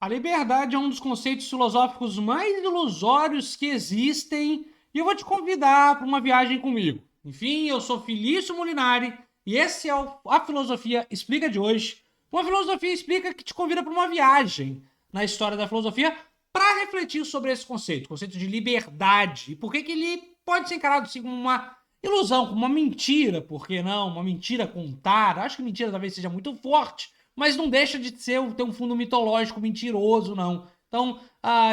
A liberdade é um dos conceitos filosóficos mais ilusórios que existem e eu vou te convidar para uma viagem comigo. Enfim, eu sou Felício Molinari e esse é a Filosofia Explica de hoje. Uma filosofia explica que te convida para uma viagem na história da filosofia para refletir sobre esse conceito, o conceito de liberdade, e por que ele pode ser encarado assim como uma ilusão, como uma mentira, por que não? Uma mentira contada. Acho que mentira talvez seja muito forte, mas não deixa de ter um fundo mitológico mentiroso, não. Então,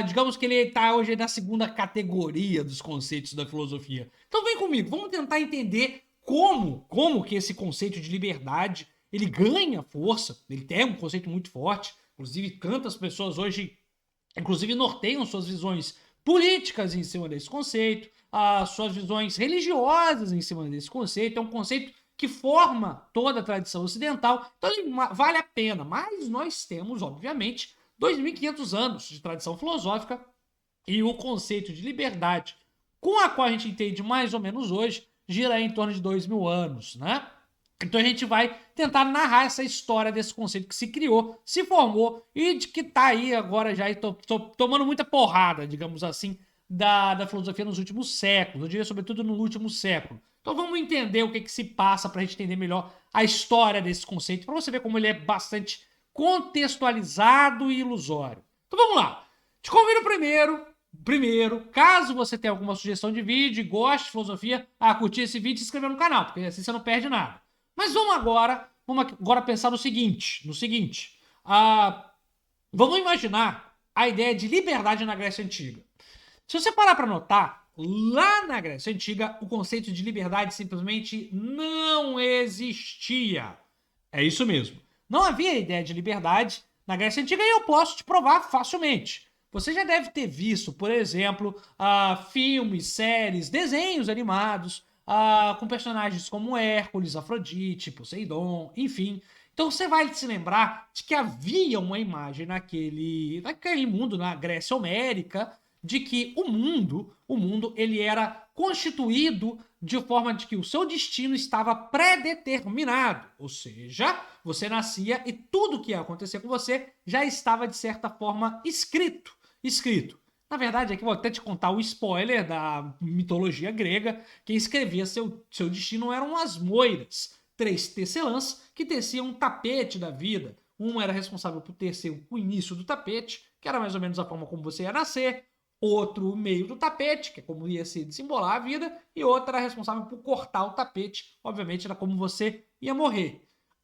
digamos que ele está hoje na segunda categoria dos conceitos da filosofia. Então vem comigo, vamos tentar entender como que esse conceito de liberdade ele ganha força, ele tem um conceito muito forte, inclusive tantas pessoas hoje, inclusive norteiam suas visões políticas em cima desse conceito, as suas visões religiosas em cima desse conceito, é um conceito que forma toda a tradição ocidental, então vale a pena, mas nós temos, obviamente, 2.500 anos de tradição filosófica e o conceito de liberdade, com a qual a gente entende mais ou menos hoje, gira em torno de 2.000 anos, né? Então a gente vai tentar narrar essa história desse conceito que se criou, se formou e de que tá aí agora já tomando muita porrada, digamos assim, da filosofia nos últimos séculos, eu diria sobretudo no último século. Então vamos entender o que se passa para a gente entender melhor a história desse conceito, para você ver como ele é bastante contextualizado e ilusório. Então vamos lá. Te convido primeiro, caso você tenha alguma sugestão de vídeo e goste de filosofia, a curtir esse vídeo e se inscrever no canal, porque assim você não perde nada. Mas vamos agora pensar no seguinte, vamos imaginar a ideia de liberdade na Grécia Antiga. Se você parar para notar, lá na Grécia Antiga, o conceito de liberdade simplesmente não existia. É isso mesmo. Não havia ideia de liberdade na Grécia Antiga e eu posso te provar facilmente. Você já deve ter visto, por exemplo, filmes, séries, desenhos animados com personagens como Hércules, Afrodite, Poseidon, enfim. Então você vai se lembrar de que havia uma imagem naquele mundo, na Grécia Homérica, de que o mundo ele era constituído de forma de que o seu destino estava pré-determinado, ou seja, você nascia e tudo que ia acontecer com você já estava de certa forma escrito. Na verdade, aqui vou até te contar o spoiler da mitologia grega. Quem escrevia seu destino eram as moiras, três tecelãs que teciam um tapete da vida. Uma era responsável por tecer o início do tapete, que era mais ou menos a forma como você ia nascer, outro o meio do tapete, que é como ia se desembolar a vida, e outra era responsável por cortar o tapete, obviamente era como você ia morrer.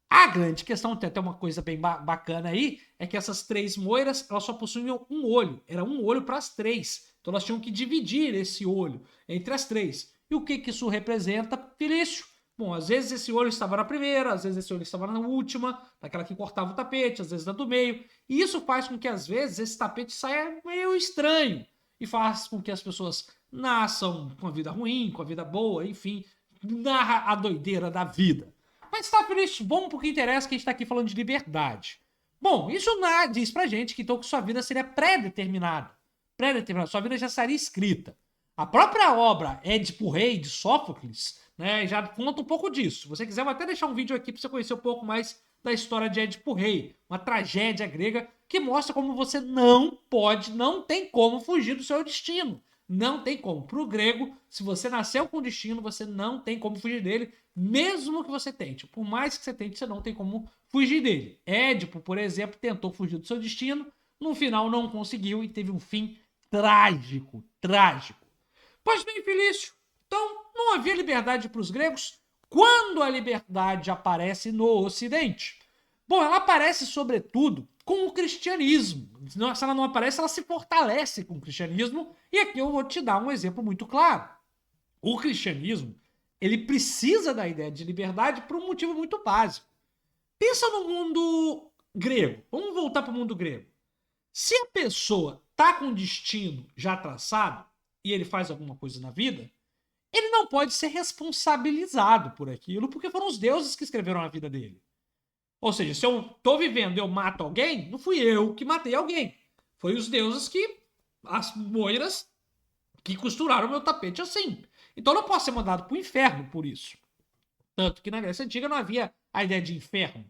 A grande questão, tem até uma coisa bem bacana aí, é que essas três moiras, elas só possuíam um olho. Era um olho para as três. Então elas tinham que dividir esse olho entre as três. E o que isso representa, Felício? Bom, às vezes esse olho estava na primeira, às vezes esse olho estava na última, naquela que cortava o tapete, às vezes na do meio. E isso faz com que, às vezes, esse tapete saia meio estranho. E faz com que as pessoas nasçam com a vida ruim, com a vida boa, enfim, narra a doideira da vida. Mas tá, Felício, vamos pro que interessa, que a gente tá aqui falando de liberdade. Bom, isso diz pra gente que então que sua vida seria pré-determinada. Pré-determinada, sua vida já estaria escrita. A própria obra Édipo Rei, de Sófocles, né, já conta um pouco disso. Se você quiser, eu vou até deixar um vídeo aqui para você conhecer um pouco mais da história de Édipo Rei, uma tragédia grega que mostra como você não tem como fugir do seu destino. Não tem como. Para o grego, se você nasceu com destino, você não tem como fugir dele, mesmo que você tente. Por mais que você tente, você não tem como fugir dele. Édipo, por exemplo, tentou fugir do seu destino, no final não conseguiu e teve um fim trágico. Pois bem, Felício, então não havia liberdade para os gregos quando a liberdade aparece no Ocidente. Bom, ela aparece sobretudo com o cristianismo. Se ela não aparece, ela se fortalece com o cristianismo. E aqui eu vou te dar um exemplo muito claro. O cristianismo, ele precisa da ideia de liberdade por um motivo muito básico. Pensa no mundo grego. Vamos voltar para o mundo grego. Se a pessoa está com um destino já traçado e ele faz alguma coisa na vida, ele não pode ser responsabilizado por aquilo, porque foram os deuses que escreveram a vida dele. Ou seja, se eu tô vivendo e eu mato alguém, não fui eu que matei alguém. Foi os deuses as moiras, que costuraram o meu tapete assim. Então eu não posso ser mandado pro inferno por isso. Tanto que na Grécia Antiga não havia a ideia de inferno.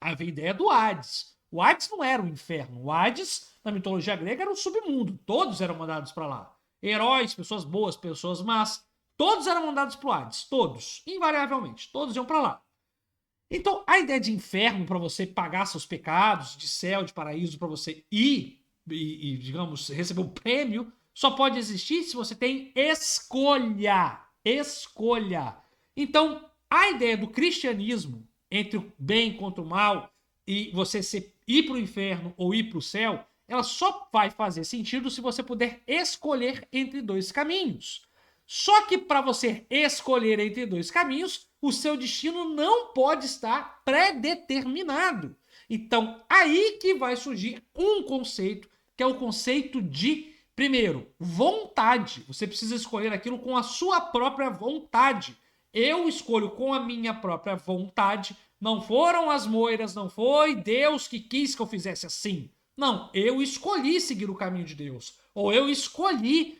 Havia a ideia do Hades. O Hades não era o inferno. O Hades, na mitologia grega, era o submundo. Todos eram mandados para lá. Heróis, pessoas boas, pessoas más, todos eram mandados para o Hades. Todos, invariavelmente. Todos iam para lá. Então, a ideia de inferno para você pagar seus pecados, de céu, de paraíso, para você ir e, digamos, receber um prêmio, só pode existir se você tem escolha. Escolha. Então, a ideia do cristianismo, entre o bem contra o mal, e você ir para o inferno ou ir para o céu, ela só vai fazer sentido se você puder escolher entre dois caminhos. Só que para você escolher entre dois caminhos, o seu destino não pode estar pré-determinado. Então, aí que vai surgir um conceito, que é o conceito de, primeiro, vontade. Você precisa escolher aquilo com a sua própria vontade. Eu escolho com a minha própria vontade. Não foram as moiras, não foi Deus que quis que eu fizesse assim. Não, eu escolhi seguir o caminho de Deus. Ou eu escolhi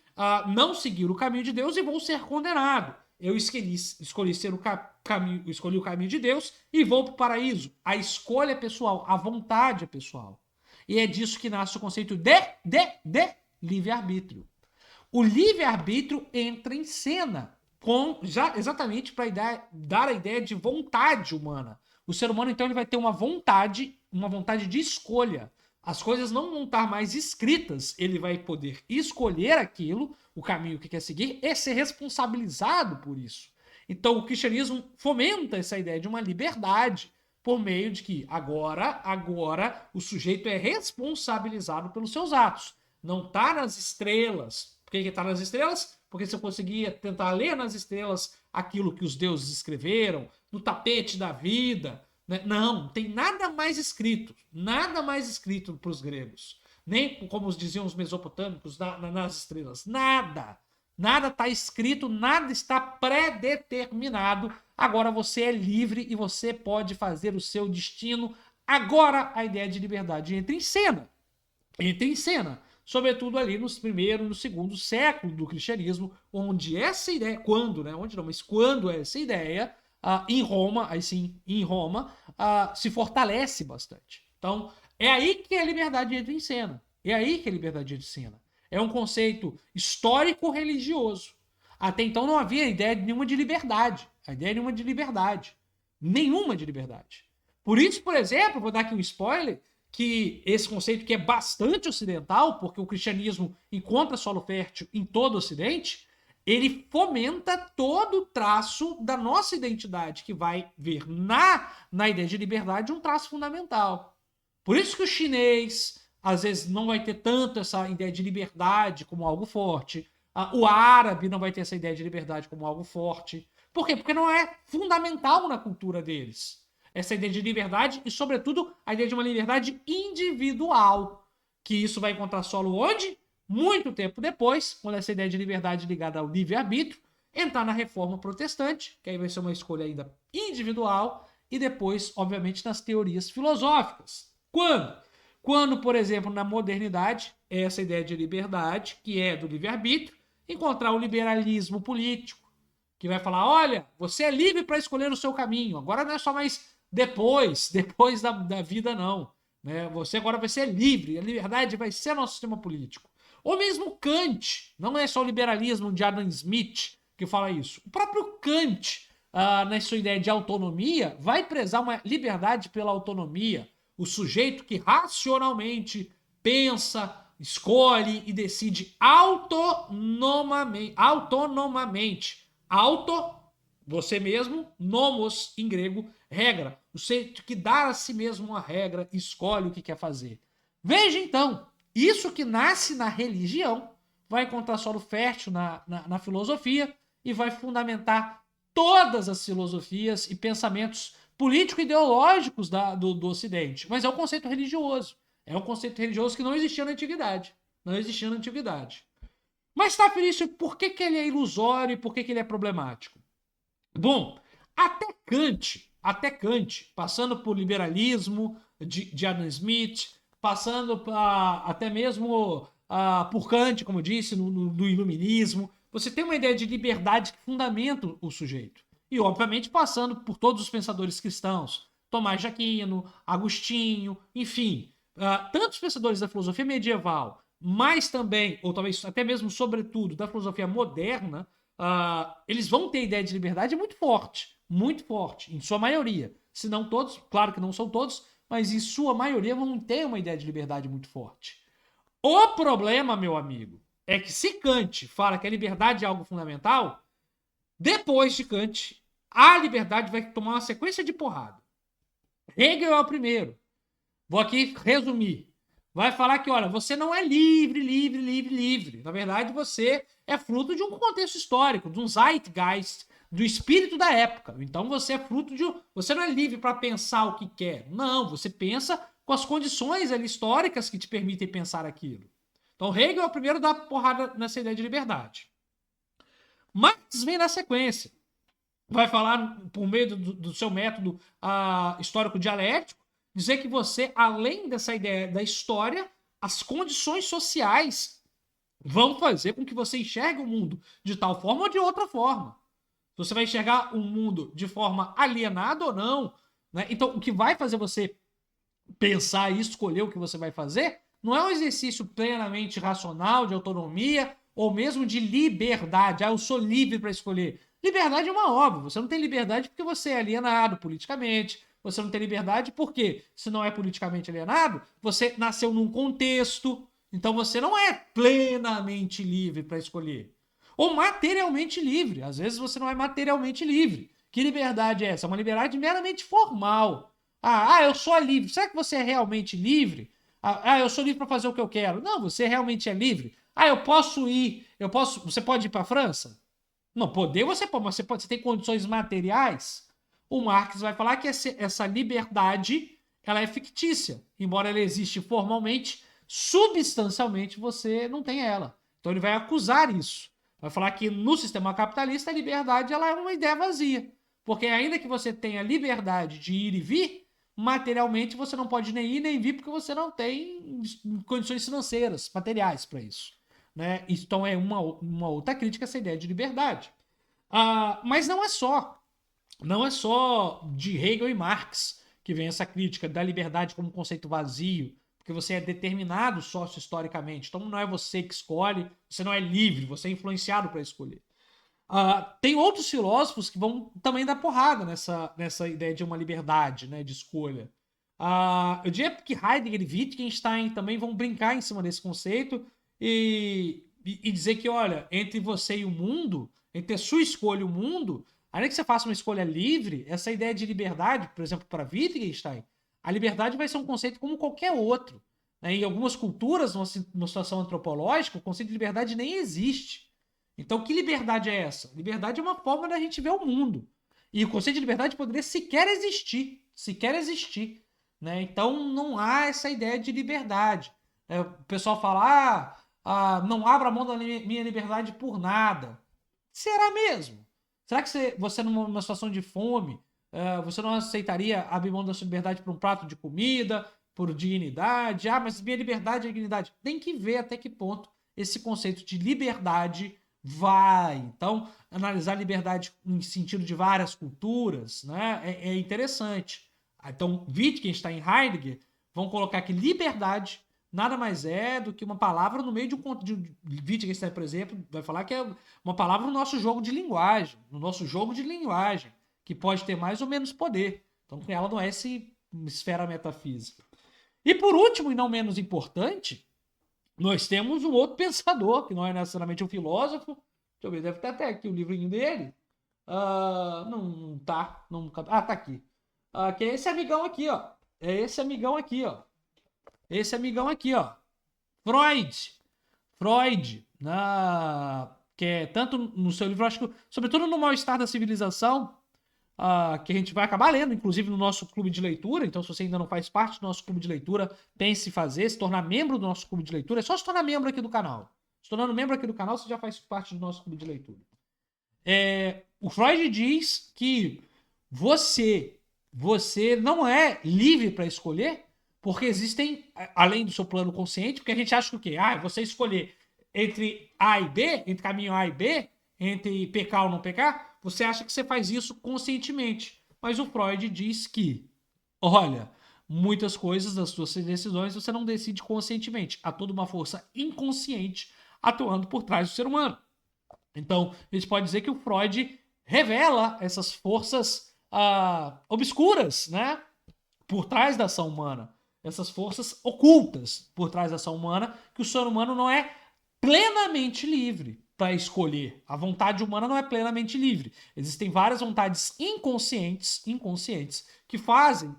não seguir o caminho de Deus e vou ser condenado. Eu escolhi ser escolhi o caminho de Deus e vou para o paraíso. A escolha é pessoal, a vontade é pessoal. E é disso que nasce o conceito de livre-arbítrio. O livre-arbítrio entra em cena exatamente para dar a ideia de vontade humana. O ser humano, então, ele vai ter uma vontade de escolha. As coisas não vão estar mais escritas, ele vai poder escolher aquilo, o caminho que quer seguir, e ser responsabilizado por isso. Então, o cristianismo fomenta essa ideia de uma liberdade, por meio de que agora o sujeito é responsabilizado pelos seus atos. Não está nas estrelas. Por que está nas estrelas? Porque se eu conseguia tentar ler nas estrelas aquilo que os deuses escreveram, no tapete da vida, né? Não tem nada mais escrito para os gregos. Nem como diziam os mesopotâmicos nas estrelas. Nada está escrito, nada está pré-determinado. Agora você é livre e você pode fazer o seu destino. Agora a ideia de liberdade entra em cena. Sobretudo ali no primeiro e no segundo século do cristianismo, onde essa ideia, quando essa ideia em Roma, se fortalece bastante. Então, é aí que a liberdade entra em cena. É um conceito histórico-religioso. Até então não havia ideia nenhuma de liberdade. Nenhuma de liberdade. Por isso, por exemplo, vou dar aqui um spoiler, que esse conceito que é bastante ocidental, porque o cristianismo encontra solo fértil em todo o Ocidente, ele fomenta todo o traço da nossa identidade, que vai ver na ideia de liberdade um traço fundamental. Por isso que o chinês, às vezes, não vai ter tanto essa ideia de liberdade como algo forte. O árabe não vai ter essa ideia de liberdade como algo forte. Por quê? Porque não é fundamental na cultura deles. Essa ideia de liberdade e, sobretudo, a ideia de uma liberdade individual. Que isso vai encontrar solo onde? Muito tempo depois, quando essa ideia de liberdade ligada ao livre-arbítrio entrar na reforma protestante, que aí vai ser uma escolha ainda individual, e depois, obviamente, nas teorias filosóficas. Quando? Quando, por exemplo, na modernidade, essa ideia de liberdade, que é do livre-arbítrio, encontrar o liberalismo político, que vai falar, olha, você é livre para escolher o seu caminho, agora não é só mais depois da vida, não. Né? Você agora vai ser livre, a liberdade vai ser nosso sistema político. Ou mesmo Kant, não é só o liberalismo de Adam Smith que fala isso. O próprio Kant, na sua ideia de autonomia, vai prezar uma liberdade pela autonomia. O sujeito que racionalmente pensa, escolhe e decide autonomamente. Você mesmo, nomos em grego, regra. O sujeito que dá a si mesmo uma regra, escolhe o que quer fazer. Veja então, isso que nasce na religião vai encontrar solo fértil na filosofia e vai fundamentar todas as filosofias e pensamentos político-ideológicos do Ocidente. Mas é um conceito religioso. É um conceito religioso que não existia na antiguidade. Mas tá, Felício, por que ele é ilusório e por que ele é problemático? Bom, até Kant, passando por liberalismo de Adam Smith, passando até mesmo por Kant, como eu disse, no iluminismo, você tem uma ideia de liberdade que fundamenta o sujeito. E, obviamente, passando por todos os pensadores cristãos, Tomás de Aquino, Agostinho, enfim, tantos pensadores da filosofia medieval, mas também, ou talvez até mesmo, sobretudo, da filosofia moderna, eles vão ter ideia de liberdade muito forte, em sua maioria. Se não todos, claro que não são todos, mas em sua maioria vão ter uma ideia de liberdade muito forte. O problema, meu amigo, é que se Kant fala que a liberdade é algo fundamental, depois de Kant, a liberdade vai tomar uma sequência de porrada. Hegel é o primeiro. Vou aqui resumir. Vai falar que, olha, você não é livre. Na verdade, você é fruto de um contexto histórico, de um zeitgeist, do espírito da época. Então, você é fruto de... Você não é livre para pensar o que quer. Não, você pensa com as condições ali históricas que te permitem pensar aquilo. Então, Hegel é o primeiro a dar porrada nessa ideia de liberdade. Marx vem na sequência. Vai falar, por meio do seu método histórico dialético, dizer que você, além dessa ideia da história, as condições sociais vão fazer com que você enxergue o mundo de tal forma ou de outra forma. Você vai enxergar o mundo de forma alienada ou não. Né? Então, o que vai fazer você pensar e escolher o que você vai fazer não é um exercício plenamente racional de autonomia ou mesmo de liberdade. Eu sou livre para escolher. Liberdade é uma óbvia. Você não tem liberdade porque você é alienado politicamente. Você não tem liberdade porque, se não é politicamente alienado, você nasceu num contexto. Então você não é plenamente livre para escolher. Ou materialmente livre. Às vezes você não é materialmente livre. Que liberdade é essa? É uma liberdade meramente formal. Eu sou livre. Será que você é realmente livre? Eu sou livre para fazer o que eu quero. Não, você realmente é livre. Eu posso ir. Você pode ir para a França? Não, poder você pode, mas você tem condições materiais. O Marx vai falar que essa liberdade ela é fictícia. Embora ela existe formalmente, substancialmente você não tem ela. Então ele vai acusar isso. Vai falar que no sistema capitalista a liberdade ela é uma ideia vazia. Porque ainda que você tenha liberdade de ir e vir, materialmente você não pode nem ir nem vir porque você não tem condições financeiras, materiais para isso. Né? Então é uma outra crítica a essa ideia de liberdade. Mas não é só. Não é só de Hegel e Marx que vem essa crítica da liberdade como um conceito vazio, porque você é determinado socio-historicamente. Então não é você que escolhe, você não é livre, você é influenciado para escolher. Tem outros filósofos que vão também dar porrada nessa ideia de uma liberdade, né, de escolha. Eu diria que Heidegger e Wittgenstein também vão brincar em cima desse conceito e dizer que, olha, entre você e o mundo, entre a sua escolha e o mundo, ainda que você faça uma escolha livre, essa ideia de liberdade, por exemplo, para Wittgenstein, a liberdade vai ser um conceito como qualquer outro. Né? Em algumas culturas, numa situação antropológica, o conceito de liberdade nem existe. Então, que liberdade é essa? Liberdade é uma forma da gente ver o mundo. E o conceito de liberdade poderia sequer existir. Sequer existir. Né? Então, não há essa ideia de liberdade. O pessoal fala, não abra mão da minha liberdade por nada. Será mesmo? Será que você numa situação de fome, você não aceitaria abrir mão da sua liberdade por um prato de comida, por dignidade? Mas minha liberdade é dignidade. Tem que ver até que ponto esse conceito de liberdade vai. Então, analisar a liberdade em sentido de várias culturas, né, é interessante. Então, Wittgenstein e Heidegger vão colocar que liberdade nada mais é do que uma palavra no meio de um conto de Wittgenstein, por exemplo, vai falar que é uma palavra no nosso jogo de linguagem, que pode ter mais ou menos poder. Então, ela não é essa esfera metafísica. E por último, e não menos importante, nós temos um outro pensador, que não é necessariamente um filósofo. Deixa eu ver, deve ter até aqui o livrinho dele. Não tá. Tá aqui. Que é esse amigão aqui, ó. Esse amigão aqui, ó. Freud, que é tanto no seu livro, acho que, sobretudo no Mal-Estar da Civilização, que a gente vai acabar lendo, inclusive no nosso clube de leitura. Então, se você ainda não faz parte do nosso clube de leitura, pense em fazer, se tornar membro do nosso clube de leitura. É só se tornar membro aqui do canal. Se tornando membro aqui do canal, você já faz parte do nosso clube de leitura. O Freud diz que você não é livre para escolher, porque existem, além do seu plano consciente, porque a gente acha que o quê? Você escolher entre A e B, entre caminho A e B, entre pecar ou não pecar, você acha que você faz isso conscientemente. Mas o Freud diz que Olha, muitas coisas das suas decisões você não decide conscientemente. Há toda uma força inconsciente atuando por trás do ser humano. Então, a gente pode dizer que o Freud revela essas forças obscuras, né? Por trás da ação humana. Essas forças ocultas por trás da ação humana, que o ser humano não é plenamente livre para escolher. A vontade humana não é plenamente livre. Existem várias vontades inconscientes que fazem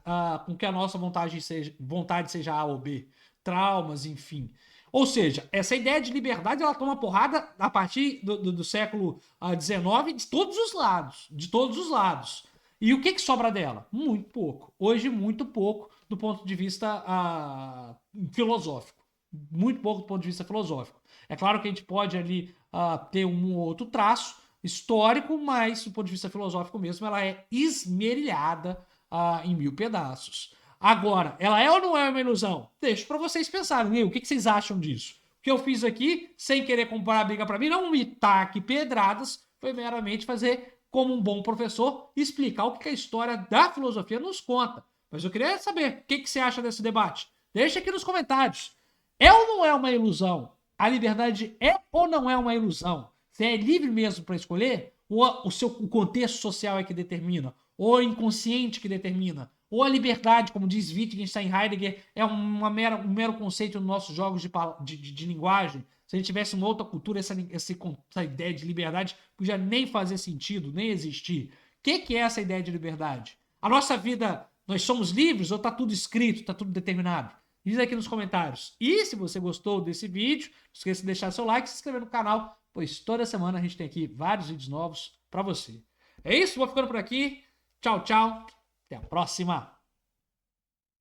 com que a nossa vontade seja A ou B. Traumas, enfim. Ou seja, essa ideia de liberdade ela toma porrada a partir do século XIX de todos os lados. De todos os lados. E o que sobra dela? Muito pouco. Hoje, muito pouco do ponto de vista filosófico. Muito pouco do ponto de vista filosófico. É claro que a gente pode ali ter um ou outro traço histórico, mas do ponto de vista filosófico mesmo, ela é esmerilhada em mil pedaços. Agora, ela é ou não é uma ilusão? Deixo para vocês pensarem. O que vocês acham disso? O que eu fiz aqui, sem querer comprar a briga para mim, não me taque pedradas, foi meramente fazer como um bom professor, explicar o que a história da filosofia nos conta. Mas eu queria saber o que você acha desse debate. Deixa aqui nos comentários. É ou não é uma ilusão? A liberdade é ou não é uma ilusão? Você é livre mesmo para escolher? Ou o contexto social é que determina? Ou o inconsciente que determina? Ou a liberdade, como diz Wittgenstein e Heidegger, é um mero conceito nos nossos jogos de linguagem? Se a gente tivesse uma outra cultura, essa ideia de liberdade podia nem fazer sentido, nem existir. O que é essa ideia de liberdade? A nossa vida, nós somos livres ou está tudo escrito, está tudo determinado? Diz aqui nos comentários. E se você gostou desse vídeo, não esqueça de deixar seu like e se inscrever no canal, pois toda semana a gente tem aqui vários vídeos novos para você. É isso, vou ficando por aqui. Tchau, tchau. Até a próxima.